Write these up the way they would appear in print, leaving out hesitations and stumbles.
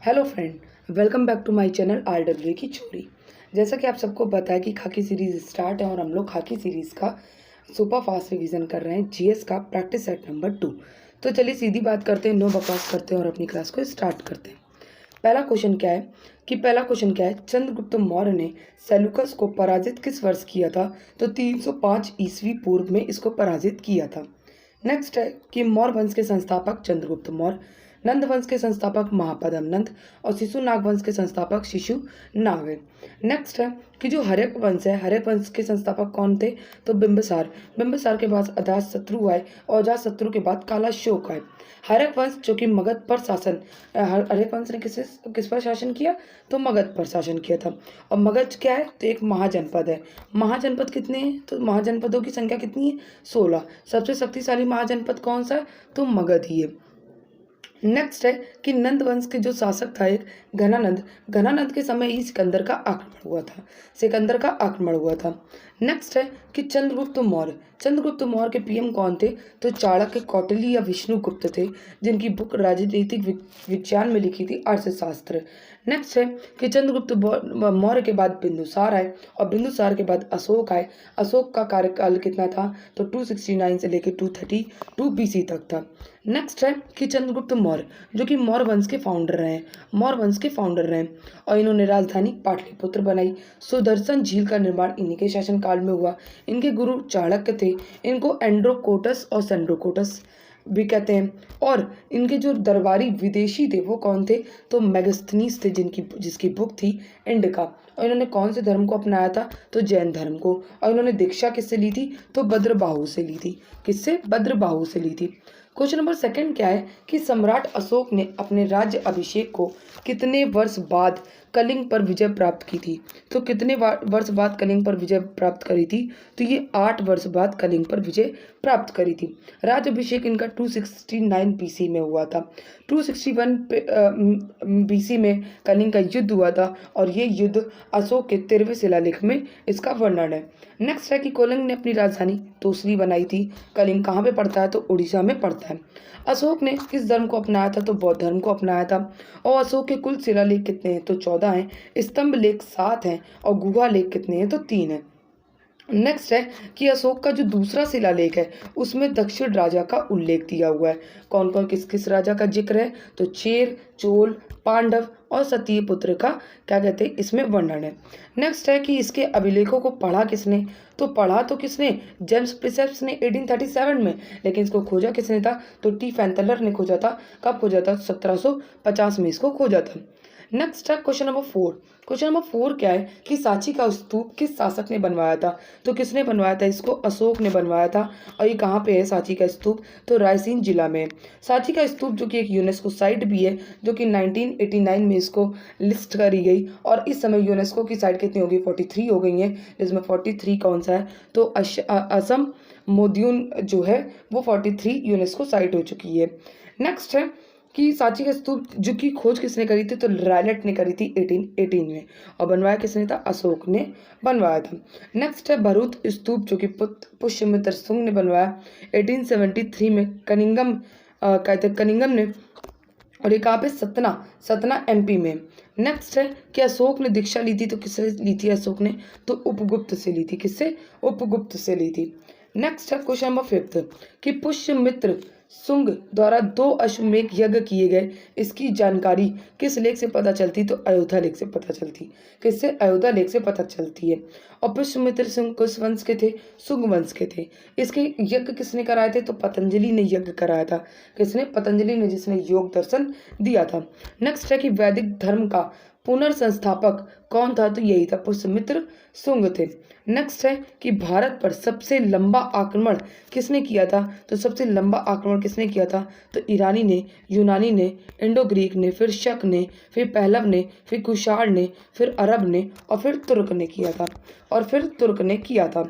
Hello friend, welcome back to my channel RW की छोरी। जैसा कि आप सबको पता है कि खाकी सीरीज़ स्टार्ट है और हम लोग खाकी सीरीज़ का सुपर फास्ट रिवीजन कर रहे हैं जीएस का प्रैक्टिस सेट नंबर 2। तो चलिए सीधी बात करते हैं, नो बकवास करते हैं और अपनी क्लास को स्टार्ट करते हैं। पहला क्वेश्चन क्या है, चंद्रगुप्त मौर्य ने सेल्यूकस को पराजित किस वर्ष किया था? तो 305 ईस्वी पूर्व में इसको पराजित किया था। नेक्स्ट है कि मौर्य वंश के संस्थापक चंद्रगुप्त मौर्य, नंद वंश के संस्थापक महापद्म नंद और शिशुनाग वंश के संस्थापक शिशुनाग है। नेक्स्ट है कि जो हर्यक वंश है, हर्यक वंश के संस्थापक कौन थे? तो बिंबिसार। बिंबिसार के बाद अजातशत्रु आए और अजातशत्रु के बाद कालाशोक आए। हर्यक वंश जो कि मगध पर शासन, हर्यक वंश ने किस पर शासन किया? तो मगध पर शासन किया था। और मगध क्या है? तो एक महाजनपद है। महाजनपद कितने हैं? तो महाजनपदों की संख्या कितनी है? 16। सबसे शक्तिशाली महाजनपद कौन सा है? तो मगध ही है। नेक्स्ट है कि नंद वंश के जो शासक था एक घनानंद के समय ही सिकंदर का आक्रमण हुआ था। नेक्स्ट है कि चंद्रगुप्त मौर्य के पीएम कौन थे? तो चाणक्य, कौटिल्य या विष्णुगुप्त थे, जिनकी बुक राजनीतिक विज्ञान में लिखी थी अर्थशास्त्र। नेक्स्ट है कि चंद्रगुप्त मौर्य के बाद बिंदुसार आए और बिंदुसार के बाद अशोक आए। अशोक का कार्यकाल कितना था? तो 269 से लेकर 232 BC तक था। नेक्स्ट है कि चंद्रगुप्त मौर्य जो कि मौर्य वंश के फाउंडर रहे और इन्होंने राजधानी पाटलिपुत्र बनाई। सुदर्शन झील का निर्माण इन्हीं के शासनकाल में हुआ। इनके गुरु चाणक्य थे। इनको एंड्रोकोटस और सेंड्रोकोटस भी कहते हैं। और इनके जो दरबारी विदेशी थे वो कौन थे? तो मेगास्थनीज थे, जिसकी बुक थी इंडिका। और इन्होंने कौन से धर्म को अपनाया था? तो जैन धर्म को। और इन्होंने दीक्षा किससे ली थी? तो भद्रबाहु से ली थी। किससे? भद्रबाहु से ली थी। क्वेश्चन नंबर सेकंड क्या है कि सम्राट अशोक ने अपने राज्य अभिषेक को कितने वर्ष बाद कलिंग पर विजय प्राप्त की थी? तो कितने वर्ष बाद कलिंग पर विजय प्राप्त करी थी? तो ये 8 वर्ष बाद कलिंग पर विजय प्राप्त करी थी। राज्य अभिषेक इनका 269 BC में हुआ था। 261 BC में कलिंग का युद्ध हुआ था और ये युद्ध अशोक के 13वें शिलालेख में इसका वर्णन है। नेक्स्ट है कि कलिंग ने अपनी राजधानी तोसली बनाई थी। कलिंग कहाँ पे पड़ता है? तो उड़ीसा में पड़ता है। अशोक ने किस धर्म को अपनाया था? तो बौद्ध धर्म को अपनाया था। और अशोक के कुल शिलालेख कितने हैं? तो 14 हैं। स्तंभ लेख 7 हैं और गुहा लेख कितने हैं? तो 3 हैं। नेक्स्ट है कि अशोक का जो दूसरा शिलालेख है उसमें दक्षिण राजा का उल्लेख दिया हुआ है। कौन कौन किस किस राजा का जिक्र है? तो चेर, चोल, पांडव और सतीय पुत्र का क्या कहते हैं इसमें वर्णन है। नेक्स्ट है कि इसके अभिलेखों को पढ़ा किसने? तो पढ़ा तो किसने? जेम्स प्रिसेप्स ने 1837 में, लेकिन इसको खोजा किसने था? तो टी फैंतलर ने खोजा था। कब खोजा था? 1750 में इसको खोजा था। नेक्स्ट है क्वेश्चन नंबर 4। क्वेश्चन नंबर 4 क्या है कि सांची का स्तूप किस शासक ने बनवाया था? तो किसने बनवाया था इसको? अशोक ने बनवाया था। और ये कहाँ पे है सांची का स्तूप? तो रायसेन जिला में। सांची का स्तूप जो कि एक यूनेस्को साइट भी है, जो कि 1989 में इसको लिस्ट करी गई। और इस समय यूनेस्को की साइट कितनी होगी? 43 हो गई हैं, जिसमें 43 कौन सा है? तो असम मोद्यून जो है वो 43 यूनेस्को साइट हो चुकी है। नेक्स्ट है कि सांची का स्तूप जो की खोज किसने करी थी? तो रायलेट ने करी थी 1818 में। और बनवाया किसने था? अशोक ने बनवाया था। नेक्स्ट है भरूच स्तूप जो कि पुष्यमित्र शुंग ने बनवाया 1873 में। कनिंगम ने। और ये कहाँ पे? सतना MP में। नेक्स्ट है कि अशोक ने दीक्षा ली थी, तो किससे ली थी अशोक ने? तो उपगुप्त से ली थी। किससे? उपगुप्त से ली थी। नेक्स्ट है क्वेश्चन नंबर 5 कि पुष्यमित्र शुंग द्वारा 2 अश्वमेध यज्ञ किए गए, इसकी जानकारी किस लेख से पता चलती? तो अयोध्या लेख से पता चलती। किससे? अयोध्या लेख से पता चलती है। और पुष्यमित्र शुंग किस वंश के थे? शुंग वंश के थे। इसके यज्ञ किसने कराए थे? तो पतंजलि ने यज्ञ कराया था। किसने? पतंजलि ने, जिसने योग दर्शन दिया था। नेक्स्ट है कि वैदिक धर्म का पुनर्संस्थापक कौन था? तो यही था, पुष्यमित्र शुंग थे। नेक्स्ट है कि भारत पर सबसे लंबा आक्रमण किसने किया था? तो सबसे लंबा आक्रमण किसने किया था? तो ईरानी ने, यूनानी ने, इंडो ग्रीक ने, फिर शक ने, फिर पहलव ने, फिर कुषाण ने, फिर अरब ने और फिर तुर्क ने किया था।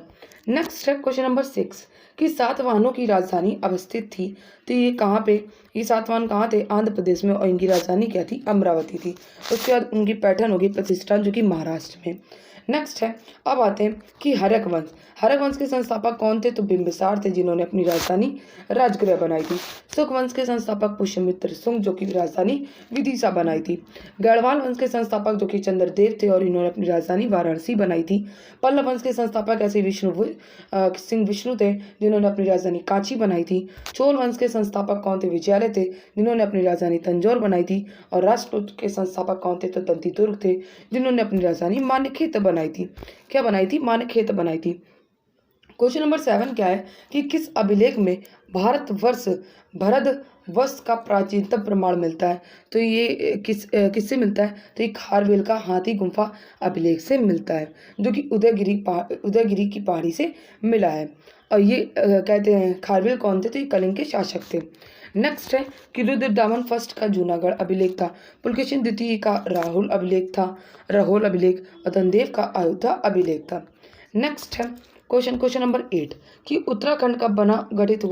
नेक्स्ट है क्वेश्चन नंबर 6 कि सातवाहनों की राजधानी अवस्थित थी। तो ये कहाँ पे? ये सातवाहन कहाँ थे? आंध्र प्रदेश में। और इनकी राजधानी क्या थी? अमरावती थी। उसके बाद उनकी पैठन होगी प्रतिष्ठान, जो कि महाराष्ट्र में। नेक्स्ट है, अब आते हैं कि हरक वंश। हरक वंश के संस्थापक कौन थे? तो बिंबिसार थे, जिन्होंने अपनी राजधानी राजगृह बनाई थी। सुख वंश के संस्थापक पुष्यमित्र शुंग, जो कि राजधानी विदिशा बनाई थी। गढ़वाल वंश के संस्थापक जो कि चंद्रदेव थे और इन्होंने अपनी राजधानी वाराणसी बनाई थी। पल्लव वंश के संस्थापक ऐसे सिंह विष्णु थे, जिन्होंने अपनी राजधानी कांची बनाई थी। चोल वंश के संस्थापक कौन थे? विजयालय थे, जिन्होंने अपनी राजधानी तंजौर बनाई थी। और राष्ट्रकूट के संस्थापक कौन थे? तो दंतिदुर्ग थे, जिन्होंने अपनी राजधानी मान्यखेत बनाई थी। क्या बनाई थी? मान्यखेत बनाई थी। क्वेश्चन नंबर 7 क्या है कि किस अभिलेख में भारतवर्ष भरतवर्ष का प्राचीनतम प्रमाण मिलता है? तो ये किससे मिलता है? तो ये खारवेल का हाथी गुम्फा अभिलेख से मिलता है, जो कि उदयगिरी की पहाड़ी से मिला है। और ये कहते हैं खारवेल कौन थे? तो ये कलिंग के शासक थे। नेक्स्ट है कि रुद्रदामन फर्स्ट का जूनागढ़ अभिलेख था। पुलकेशिन द्वितीय का राहुल अभिलेख और धनदेव का अयोध्या अभिलेख था। नेक्स्ट है क्वेश्चन नंबर 8 कि उत्तराखंड कब गठित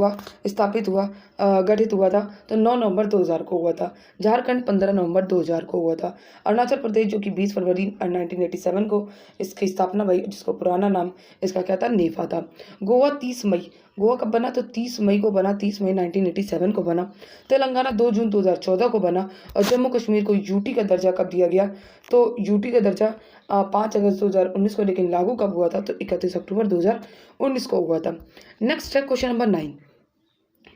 हुआ था? तो 9 नवंबर 2000 को हुआ था। झारखंड 15 नवंबर 2000 को हुआ था। अरुणाचल प्रदेश जो कि 20 फरवरी 1987 को इसकी स्थापना हुई, जिसको पुराना नाम इसका क्या था? नेफा था। गोवा कब बना? तो 30 मई को बना, 30 मई 1987 को बना। तेलंगाना 2 जून 2014 को बना। और जम्मू कश्मीर को यूटी का दर्जा कब दिया गया? तो यूटी का दर्जा 5 अगस्त 2019 को, लेकिन लागू कब हुआ था? तो 31 अक्टूबर 2019 को हुआ था। नेक्स्ट है क्वेश्चन नंबर 9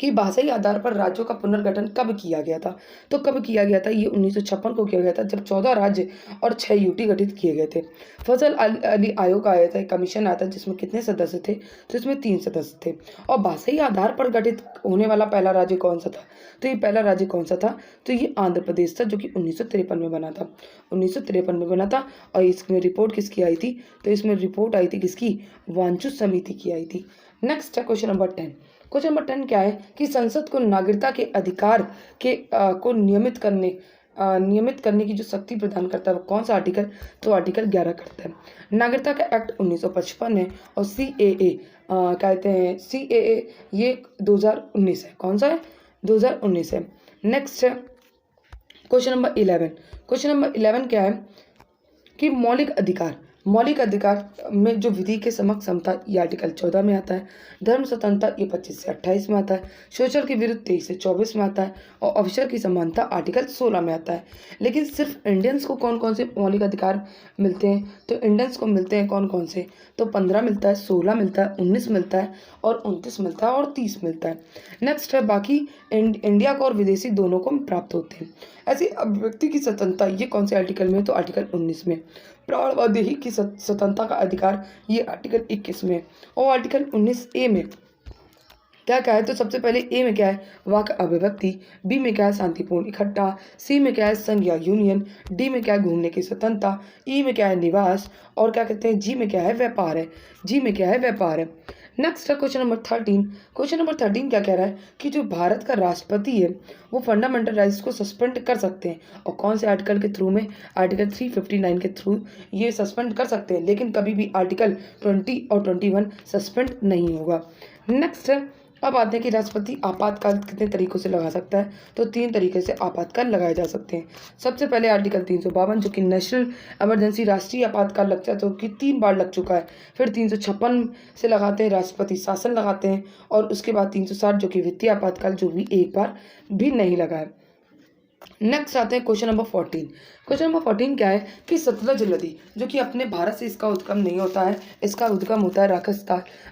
कि भाषाई आधार पर राज्यों का पुनर्गठन कब किया गया था? तो कब किया गया था? ये 1956 को किया गया था, जब 14 राज्य और 6 यूटी गठित किए गए थे। फजल अली आयोग आया था, कमीशन आया था, जिसमें कितने सदस्य थे? तो इसमें 3 सदस्य थे। और भाषाई आधार पर गठित होने वाला पहला राज्य कौन सा था? तो ये पहला राज्य कौन सा था? तो ये आंध्र प्रदेश था, जो कि 1953 में बना था। 1953 में बना था। और इसमें रिपोर्ट किसकी आई थी? तो इसमें रिपोर्ट आई थी किसकी? वांचू समिति की आई थी। नेक्स्ट है क्वेश्चन नंबर 10। क्वेश्चन नंबर 10 क्या है कि संसद को नागरिकता के अधिकार को नियमित करने की जो शक्ति प्रदान करता है वो कौन सा आर्टिकल? तो आर्टिकल 11 करता है। नागरिकता का एक्ट 1955 है। और सीएए कहते हैं सीएए ये 2019 है। कौन सा है? 2019 है। नेक्स्ट है क्वेश्चन नंबर 11। क्वेश्चन नंबर 11 क्या है कि मौलिक अधिकार में जो विधि के समक्ष समता, ये आर्टिकल 14 में आता है। धर्म स्वतंत्रता ये 25 से 28 में आता है। शोषण के विरुद्ध 23 से 24 में आता है। और अवसर की समानता आर्टिकल 16 में आता है। लेकिन सिर्फ इंडियंस को कौन कौन से मौलिक अधिकार मिलते हैं? तो इंडियंस को मिलते हैं कौन कौन से? तो 15 मिलता है, 16 मिलता है, 19 मिलता है और 29 मिलता है और 30 मिलता है। नेक्स्ट है बाकी इंडिया को और विदेशी दोनों को प्राप्त होते हैं। ऐसी अभिव्यक्ति की स्वतंत्रता ये कौन से आर्टिकल में? तो आर्टिकल 19 में। प्राण व देही की स्वतंत्रता का अधिकार ये आर्टिकल 21 में। और आर्टिकल 19A में क्या क्या है? तो सबसे पहले ए में क्या है? वाक अभिव्यक्ति। बी में क्या है? शांतिपूर्ण इकट्ठा। सी में क्या है? संघ या यूनियन। डी में क्या है? घूमने की स्वतंत्रता। ई में क्या है? निवास। और क्या कहते हैं? जी में क्या है? व्यापार है। जी में क्या है? व्यापार है। नेक्स्ट है क्वेश्चन नंबर 13। क्वेश्चन नंबर 13 क्या कह रहा है कि जो भारत का राष्ट्रपति है वो फंडामेंटल राइट्स को सस्पेंड कर सकते हैं। और कौन से आर्टिकल के थ्रू में? आर्टिकल 359 के थ्रू ये सस्पेंड कर सकते हैं, लेकिन कभी भी आर्टिकल 20 और 21 सस्पेंड नहीं होगा। नेक्स्ट है, अब आते हैं कि राष्ट्रपति आपातकाल कितने तरीकों से लगा सकता है? तो 3 तरीके से आपातकाल लगाए जा सकते हैं। सबसे पहले आर्टिकल 352 जो कि नेशनल इमरजेंसी राष्ट्रीय आपातकाल लगता है, जो कि 3 बार लग चुका है। फिर 356 से लगाते हैं, राष्ट्रपति शासन लगाते हैं। और उसके बाद 360 जो कि वित्तीय आपातकाल, जो भी एक बार भी नहीं लगा है। नेक्स्ट आते हैं क्वेश्चन नंबर 14। क्वेश्चन नंबर 14 क्या है कि सतलज नदी जो कि अपने भारत से इसका उद्गम नहीं होता है, इसका उद्गम होता है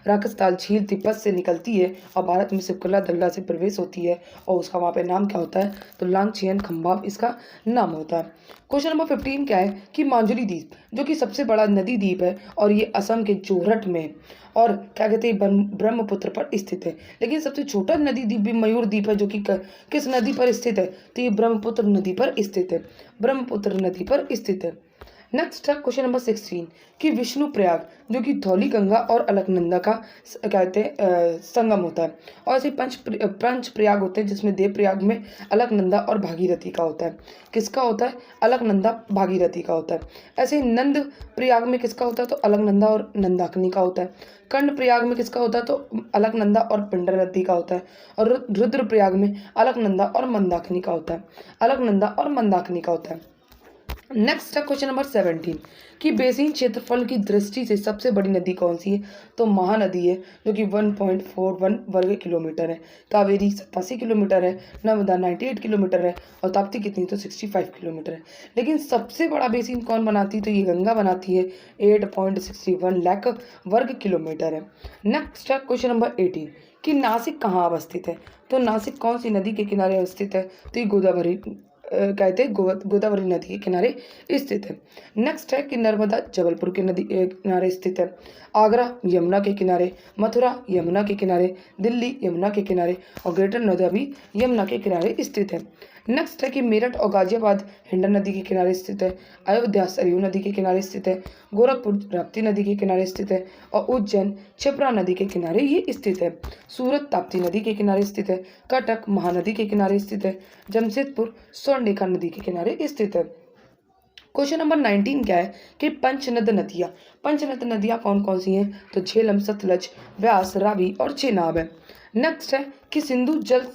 राकसताल झील तिब्बत से निकलती है और भारत में सिपकुला दल्ला से प्रवेश होती है। और उसका वहाँ पे नाम क्या होता है? तो लांगचियन खम्बाब इसका नाम होता है। क्वेश्चन नंबर 15 क्या है कि मांजुली द्वीप जो कि सबसे बड़ा नदी द्वीप है और ये असम के जोरहट में और क्या कहते हैं ब्रह्मपुत्र पर स्थित है। लेकिन सबसे छोटा नदी द्वीप भी मयूर द्वीप है, जो कि किस नदी पर स्थित है? तो ये ब्रह्मपुत्र नदी पर स्थित है। ब्रह्मपुत्र नदी पर स्थित है। नेक्स्ट है क्वेश्चन नंबर 16 कि विष्णु प्रयाग जो कि धौली गंगा और अलकनंदा का कहते हैं संगम होता है। और ऐसे पंच प्रयाग होते हैं, जिसमें देव प्रयाग में अलकनंदा और भागीरथी का होता है। किसका होता है? अलकनंदा भागीरथी का होता है। ऐसे नंद प्रयाग में किसका होता है? तो अलकनंदा और नंदाकिनी का होता है। कर्ण प्रयाग में किसका होता है? तो अलकनंदा और पिंडरनदी का होता है। और रुद्र प्रयाग में अलकनंदा और मंदाकिनी का होता है। अलकनंदा और मंदाकिनी का होता है। नेक्स्ट है क्वेश्चन नंबर 17 कि बेसिन क्षेत्रफल की दृष्टि से सबसे बड़ी नदी कौन सी है? तो महानदी है जो कि 1.41 वर्ग किलोमीटर है। कावेरी 87 किलोमीटर है, नर्मदा 98 किलोमीटर है और ताप्ती कितनी? तो 65 किलोमीटर है। लेकिन सबसे बड़ा बेसिन कौन बनाती है? तो ये गंगा बनाती है, 8.61 लाख वर्ग किलोमीटर है। नेक्स्ट है क्वेश्चन नंबर 18 कि नासिक कहाँ अवस्थित है? तो नासिक कौन सी नदी के किनारे अवस्थित है? तो ये गोदावरी कहते हैं गोदावरी नदी के किनारे स्थित है। नेक्स्ट है कि नर्मदा जबलपुर के नदी किनारे स्थित है, आगरा यमुना के किनारे, मथुरा यमुना के किनारे, दिल्ली यमुना के किनारे और ग्रेटर नोएडा भी यमुना के किनारे स्थित है। नेक्स्ट है कि मेरठ और गाजियाबाद हिंडन नदी के किनारे स्थित है, अयोध्या सरयू नदी के किनारे स्थित है, गोरखपुर राप्ती नदी के किनारे स्थित है और उज्जैन क्षिप्रा नदी के किनारे ये स्थित है। सूरत ताप्ती नदी के किनारे स्थित है, कटक महानदी के किनारे स्थित है, जमशेदपुर स्वर्णरेखा नदी के किनारे स्थित है। क्वेश्चन नंबर 19 क्या है कि पंचनद नदियाँ कौन कौन सी हैं? तो झेलम, सतलज, ब्यास, रावी और चेनाब है। नेक्स्ट है कि सिंधु जल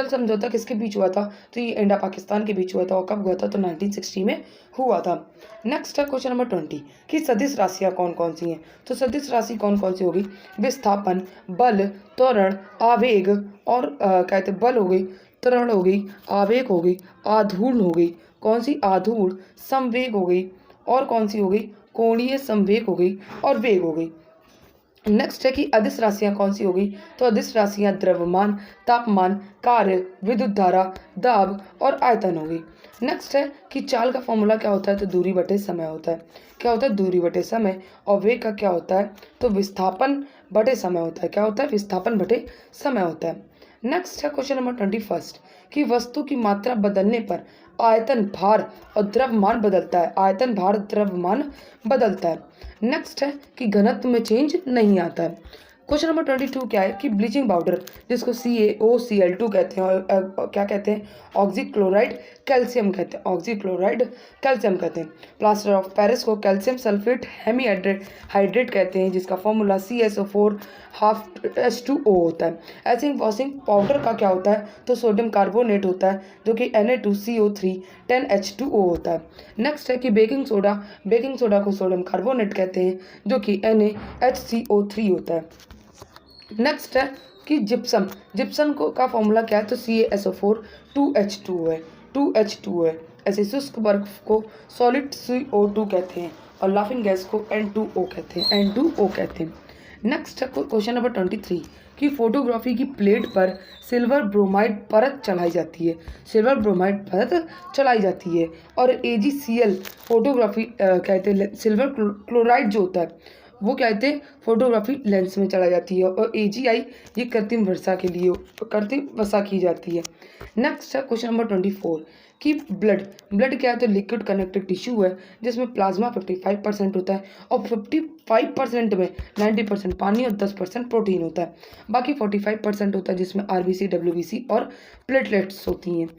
समझौता किसके बीच हुआ था? तो ये इंडिया पाकिस्तान के बीच हुआ था और कब हुआ था? तो 1960 में हुआ था। नेक्स्ट है क्वेश्चन नंबर 20 कि सदिश राशियाँ कौन कौन सी हैं? तो सदिश राशि कौन कौन सी होगी? विस्थापन, बल, त्वरण, आवेग और कहते बल हो गई, त्वरण हो गई, आवेग हो गई, आधूर्ण हो गई। कौन सी? आधूर्ण, संवेग हो गई और कौन सी हो गई? कोणीय संवेग हो गई और वेग हो गई। नेक्स्ट है कि अदिश राशियाँ कौन सी हो गई? तो अदिश राशियाँ द्रव्यमान, तापमान, कार्य, विद्युत धारा, दाब और आयतन हो गई। नेक्स्ट है कि चाल का फॉर्मूला क्या होता है? तो दूरी बटे समय होता है। क्या होता है? दूरी बटे समय। और वेग का क्या होता है? तो विस्थापन बटे समय होता है। क्या होता है? विस्थापन बटे समय होता है। नेक्स्ट है क्वेश्चन नंबर 21 कि वस्तु की मात्रा बदलने पर आयतन, भार और द्रव्यमान बदलता है। आयतन, भार, द्रव्यमान बदलता है। नेक्स्ट है कि घनत्व में चेंज नहीं आता है। क्वेश्चन नंबर 22 क्या है कि ब्लीचिंग पाउडर जिसको CaOCl2 कहते हैं और क्या कहते हैं? ऑक्सीक्लोराइड कैल्शियम कहते हैं। ऑक्सीक्लोराइड कैल्शियम कहते हैं। प्लास्टर ऑफ पेरिस को कैल्शियम सल्फेट हाइड्रेट कहते हैं जिसका फॉर्मूला CSO4 हाफ H2O होता है। एसिंग वॉशिंग पाउडर का क्या होता है? तो सोडियम कार्बोनेट होता है जो कि Na2CO3 10H2O होता है। नेक्स्ट है कि बेकिंग सोडा को सोडियम कार्बोनेट कहते हैं जो कि NaHCO3 होता है। नेक्स्ट है कि जिप्सम को का फॉर्मूला क्या है? तो CaSO4 2H2 है। ऐसे शुष्क बर्फ को सॉलिड CO2 कहते हैं और लाफिंग गैस को N2O कहते हैं। नेक्स्ट है क्वेश्चन नंबर 23 कि फोटोग्राफी की प्लेट पर सिल्वर ब्रोमाइड परत चढ़ाई जाती है और AgCl फोटोग्राफी कहते हैं सिल्वर क्लोराइड जो होता है वो कहते हैं फोटोग्राफी लेंस में चला जाती है और AgI ये कृत्रिम वर्षा की जाती है। नेक्स्ट है क्वेश्चन नंबर 24 कि ब्लड क्या है? तो लिक्विड कनेक्टिव टिश्यू है जिसमें प्लाज्मा 55% होता है और 55% में 90% पानी और 10% प्रोटीन होता है। बाकी 45% होता है जिसमें RBC, WBC और प्लेटलेट्स होती हैं।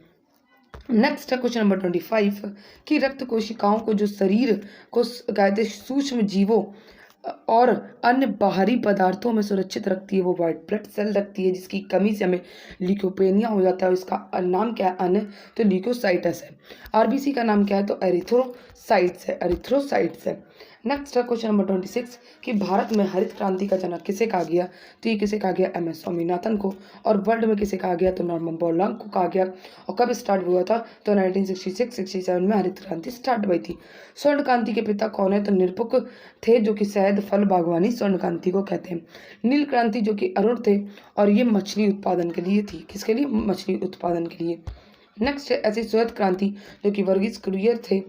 नेक्स्ट है क्वेश्चन नंबर 25 कि रक्त कोशिकाओं को जो शरीर को कहते सूक्ष्म जीवों और अन्य बाहरी पदार्थों में सुरक्षित रखती है वो वाइट ब्लड सेल रखती है जिसकी कमी से हमें ल्यूकोपेनिया हो जाता है। इसका नाम क्या है? अन्य तो ल्यूकोसाइटस है। RBC का नाम क्या है? तो एरिथ्रोसाइट्स है। नेक्स्ट है क्वेश्चन नंबर 26 कि भारत में हरित क्रांति का जनक किसे कहा गया? तो ये किसे कहा गया? MS स्वामीनाथन को। और वर्ल्ड में किसे कहा गया? तो नॉर्मन बोरलॉग को कहा गया। और कब स्टार्ट हुआ था? तो 1966-67 में हरित क्रांति स्टार्ट हुई थी। स्वर्ण क्रांति के पिता कौन है? तो निरपुक थे जो कि शहद फल बागवानी स्वर्ण क्रांति को कहते हैं। नील क्रांति जो कि अरुण थे और ये मछली उत्पादन के लिए थी। किसके लिए? मछली उत्पादन के लिए। नेक्स्ट है ऐसी श्वेत क्रांति जो कि वर्गीज कुरियन थे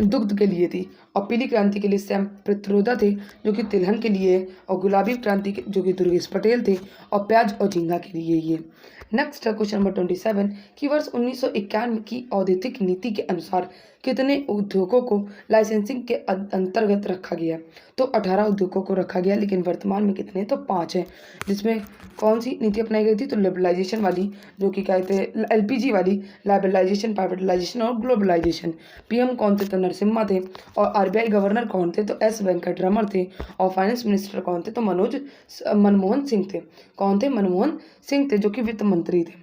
दुग्ध के लिए थी। और पीली क्रांति के लिए सैम पित्रोदा थे जो कि तिलहन के लिए। और गुलाबी क्रांति जो कि दुर्गेश पटेल थे और प्याज और झींगा के लिए ये। नेक्स्ट है क्वेश्चन नंबर 27 कि वर्ष 1991 की औद्योगिक नीति के अनुसार कितने उद्योगों को लाइसेंसिंग के अंतर्गत रखा गया? तो 18 उद्योगों को रखा गया लेकिन वर्तमान में कितने? तो 5 हैं। जिसमें कौन सी नीति अपनाई गई थी? तो लिबरलाइजेशन वाली जो कि कहते हैं LPG वाली, लिबरलाइजेशन, प्राइवेटाइजेशन और ग्लोबलाइजेशन। PM कौन थे? तो नरसिम्हा थे। और RBI गवर्नर कौन थे? तो S वेंकटरमण थे। और फाइनेंस मिनिस्टर कौन थे? तो मनमोहन सिंह थे। कौन थे? मनमोहन सिंह थे जो कि वित्त मंत्री थे।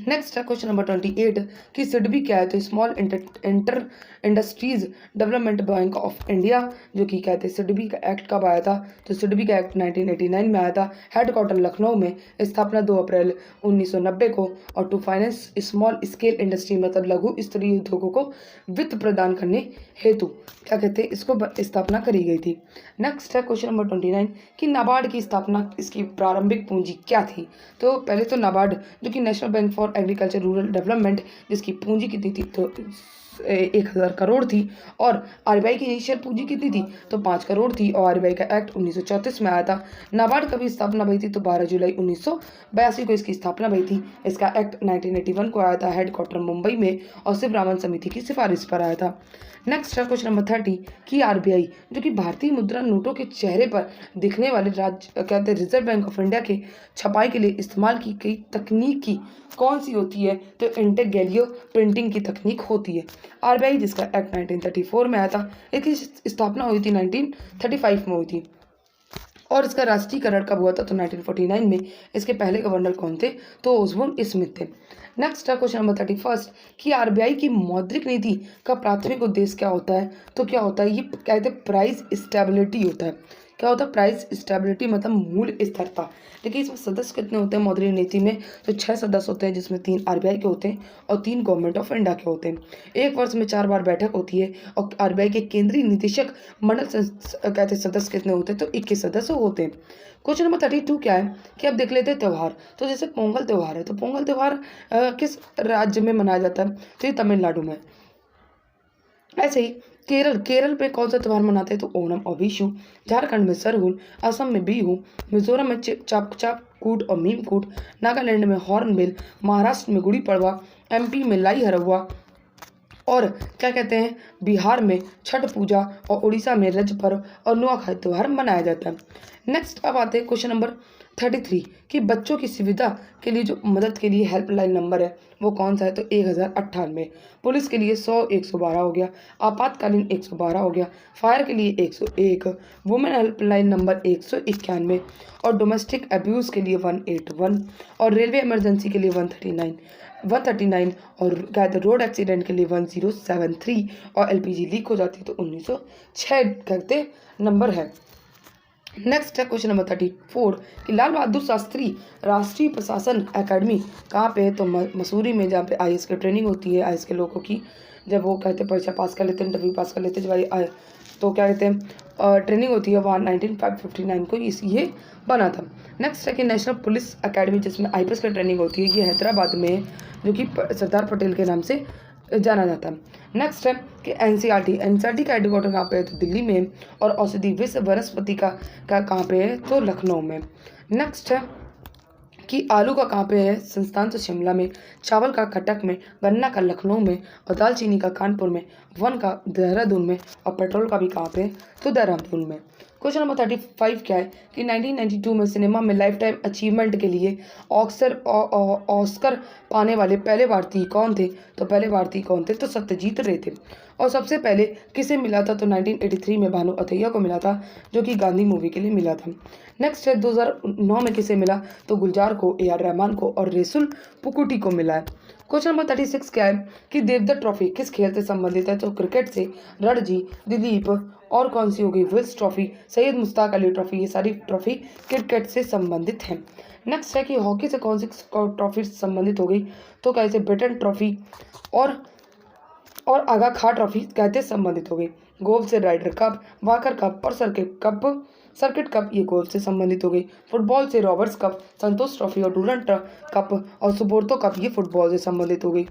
नेक्स्ट है क्वेश्चन नंबर 28 कि सिडबी क्या है? तो small inter industries development bank of India, जो कि कहते हैं सिडबी का एक्ट कब आया था? तो सिडबी का एक्ट 1989 में आया था। हेडक्वार्टर लखनऊ में, स्थापना 2 अप्रैल 1990 को। और to finance small scale industry मतलब लघु स्तरीय उद्योगों को वित्त प्रदान करने हेतु क्या कहते हैं इसको स्थापना करी गई थी। नेक्स्ट है क्वेश्चन नंबर 29 कि नाबार्ड की स्थापना, इसकी प्रारंभिक पूंजी क्या थी? तो पहले तो नाबार्ड जो कि national bank for agriculture rural development, जिसकी पूंजी कितनी थी? तो 1000 करोड़ थी। और आरबीआई की इनिशियल पूंजी कितनी थी? तो 5 करोड़ थी। और आरबीआई का एक्ट 1934 में आया था। नाबार्ड कभी स्थापना हुई थी? तो 12 जुलाई 1982 को इसकी स्थापना हुई थी। इसका एक्ट 1981 को आया था। हेडक्वार्टर मुंबई में और शिवरामन समिति की सिफारिश पर आया था। नेक्स्ट है क्वेश्चन नंबर 30 कि आरबीआई जो कि भारतीय मुद्रा नोटों के चेहरे पर दिखने वाले राज्य कहते हैं रिजर्व बैंक ऑफ इंडिया के छपाई के लिए इस्तेमाल की गई तकनीक की कौन सी होती है? तो इंटेक गैलियो प्रिंटिंग की तकनीक होती है। आरबीआई जिसका एक्ट 1934 में आया था, इसकी स्थापना हुई थी 1935 में हुई थी। और इसका राष्ट्रीयकरण कब हुआ था? तो 1949 में। इसके पहले गवर्नर कौन थे? तो ओसबोर्न स्मिथ थे। नेक्स्ट है क्वेश्चन नंबर 31 कि आरबीआई की मौद्रिक नीति का प्राथमिक उद्देश्य क्या होता है? तो क्या होता है? ये कहते हैं प्राइस स्टेबिलिटी होता है। क्या होता है? प्राइस स्टेबिलिटी मतलब मूल्य स्थिरता। देखिए इसमें सदस्य कितने होते हैं मौद्रिक नीति में? तो 6 सदस्य होते हैं, जिसमें 3 आरबीआई के होते हैं और 3 गवर्नमेंट ऑफ इंडिया के होते हैं। एक वर्ष में 4 बार बैठक होती है। और आरबीआई के केंद्रीय निदेशक मंडल कहते हैं सदस्य कितने होते हैं? तो 21 सदस्य होते हैं। क्वेश्चन नंबर 32 क्या है कि अब देख लेते हैं त्यौहार। तो जैसे पोंगल त्यौहार है, तो पोंगल त्यौहार किस राज्य में मनाया जाता है? तो ये तमिलनाडु में। ऐसे ही केरल में कौन सा त्यौहार मनाते हैं? तो ओणम और विशु। झारखंड में सरहुल, असम में बिहू, मिजोरम में चापकूट और मीमकूट, नागालैंड में हॉर्नबिल, महाराष्ट्र में गुड़ी पड़वा, एमपी में लाई हरवा, और क्या कहते हैं बिहार में छठ पूजा और उड़ीसा में रज पर्व और नुआखाई त्यौहार मनाया जाता है। नेक्स्ट अब आते हैं क्वेश्चन नंबर 33 कि बच्चों की सुविधा के लिए जो मदद के लिए हेल्पलाइन नंबर है वो कौन सा है? तो 1098। पुलिस के लिए 100 112 हो गया, आपातकालीन 112 हो गया, फायर के लिए 101, वुमेन हेल्पलाइन नंबर 191 और डोमेस्टिक अब्यूज़ के लिए 181 और रेलवे इमरजेंसी के लिए 139 और कहते रोड एक्सीडेंट के लिए 1073 और एलपीजी लीक हो जाती है तो 1906 कहते नंबर है। नेक्स्ट है क्वेश्चन नंबर 34 कि लाल बहादुर शास्त्री राष्ट्रीय प्रशासन एकेडमी कहाँ पे है? तो मसूरी में, जहाँ पे आईएएस की ट्रेनिंग होती है। आईएएस के लोगों की जब वो कहते परीक्षा पास कर लेते हैं, इंटरव्यू पास कर लेते हैं, जब आए तो क्या कहते हैं ट्रेनिंग होती है, वहाँ 1959 को ये बना था। नेक्स्ट है कि नेशनल पुलिस एकेडमी जिसमें आईपीएस की ट्रेनिंग होती है, ये हैदराबाद में है, जो कि सरदार पटेल के नाम से जाना जाता है। नेक्स्ट है कि एनसीईआरटी का हेडक्वार्टर कहाँ पे है? तो दिल्ली में। और औषधि विश्व वनस्पति का कहाँ पे है? तो लखनऊ में। नेक्स्ट है कि आलू का कहाँ पे है? संस्थान तो शिमला में, चावल का कटक में, गन्ना का लखनऊ में और दालचीनी का कानपुर में, वन का देहरादून में और पेट्रोल का भी कहाँ पे? तो देहरादून में। क्वेश्चन नंबर 35 क्या है कि 1992 में सिनेमा में लाइफ टाइम अचीवमेंट के लिए ऑस्कर पाने वाले पहले भारतीय कौन थे? तो पहले भारतीय कौन थे? तो सत्यजीत रे थे। और सबसे पहले किसे मिला था? तो 1983 में भानु अथैया को मिला था, जो कि गांधी मूवी के लिए मिला था। नेक्स्ट है 2009 में किसे मिला? तो गुलजार को, AR रहमान को और रेसुल पुकुटी को मिला है। क्वेश्चन नंबर 36 क्या है कि देवदत्त ट्रॉफी किस खेल से संबंधित है? तो क्रिकेट से। रणजी, दिलीप और कौन सी हो गई? Wills trophy, Syed Mushtaq Ali trophy, ये सारी ट्रॉफी क्रिकेट से संबंधित हैं। नेक्स्ट है कि हॉकी से कौन सी ट्रॉफी संबंधित हो गई? तो कैसे ब्रिटेन ट्रॉफी और आगा खां ट्रॉफी कहते संबंधित हो गई। गोल्फ से राइडर कप, वाकर कप और सर्किट कप ये गोल्फ से संबंधित हो गई। फुटबॉल से रॉबर्ट्स कप, संतोष ट्रॉफी और डूरंट कप और सुबोर्तो कप ये फुटबॉल से संबंधित हो गई।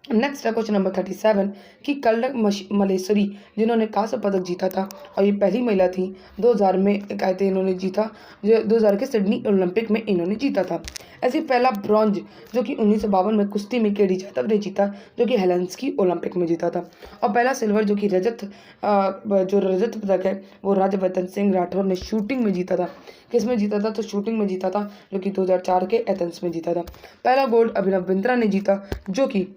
नेक्स्ट है क्वेश्चन नंबर 37 कि कल्लक मलेश्वरी जिन्होंने कांस्य पदक जीता था और ये पहली महिला थी 2000 में कहते इन्होंने जीता, जो 2000 के सिडनी ओलंपिक में इन्होंने जीता था। ऐसे पहला ब्रॉन्ज जो कि 1952 में कुश्ती में केडी जाधव ने जीता, जो कि हेलेंस्की ओलंपिक में जीता था। और पहला सिल्वर जो कि रजत पदक है वो राज्यवर्धन सिंह राठौर ने शूटिंग में जीता था। किस में जीता था? तो शूटिंग में जीता था, जो कि 2004 के एथेंस में जीता था। पहला गोल्ड अभिनव बिंद्रा ने जीता, जो कि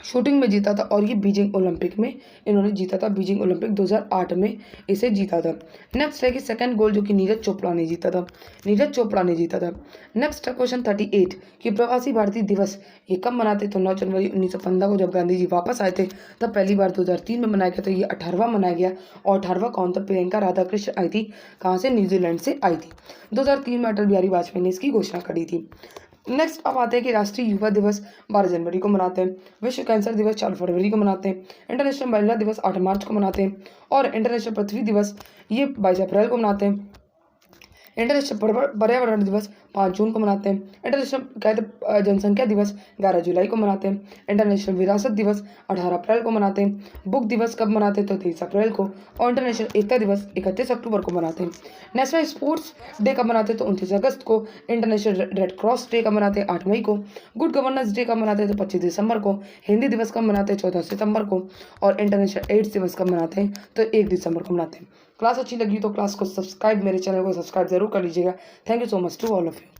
शूटिंग में जीता था और ये बीजिंग ओलंपिक में इन्होंने जीता था, बीजिंग ओलंपिक 2008 में इसे जीता था। नेक्स्ट है कि सेकंड गोल्ड जो कि नीरज चोपड़ा ने जीता था, नीरज चोपड़ा ने जीता था। नेक्स्ट है क्वेश्चन 38 कि प्रवासी भारतीय दिवस ये कब मनाते? तो 9 जनवरी 1915 को जब गांधी जी वापस आए थे तब पहली बार 2003 में मनाया गया था, ये 18वां मनाया गया। और 18वां कौन था? प्रियंका राधाकृष्ण आई थी, कहाँ से? न्यूजीलैंड से आई थी। 2003 में अटल बिहारी वाजपेयी ने इसकी घोषणा करी थी। नेक्स्ट अब आते हैं कि राष्ट्रीय युवा दिवस 12 जनवरी को मनाते हैं, विश्व कैंसर दिवस 4 फरवरी को मनाते हैं, इंटरनेशनल महिला दिवस 8 मार्च को मनाते हैं और इंटरनेशनल पृथ्वी दिवस ये 22 अप्रैल को मनाते हैं। इंटरनेशनल पर्यावरण दिवस 5 जून को मनाते हैं। इंटरनेशनल कैद जनसंख्या दिवस 11 जुलाई को मनाते हैं। इंटरनेशनल विरासत दिवस 18 अप्रैल को मनाते हैं। बुक दिवस कब मनाते हैं? तो 23 अप्रैल को। और इंटरनेशनल एकता दिवस 31 अक्टूबर को मनाते हैं। नेशनल स्पोर्ट्स डे कब मनाते हैं? तो 29 अगस्त को। इंटरनेशनल रेड क्रॉस डे कब मनाते हैं? 8 मई को। गुड गवर्नेंस डे कब मनाते हैं? तो 25 दिसंबर को। हिंदी दिवस कब मनाते हैं? 14 सितंबर को। और इंटरनेशनल एड्स दिवस कब मनाते हैं? तो 1 दिसंबर को मनाते हैं। क्लास अच्छी लगी तो क्लास को सब्सक्राइब, मेरे चैनल को सब्सक्राइब जरूर कर लीजिएगा। Thank you so much to all of you.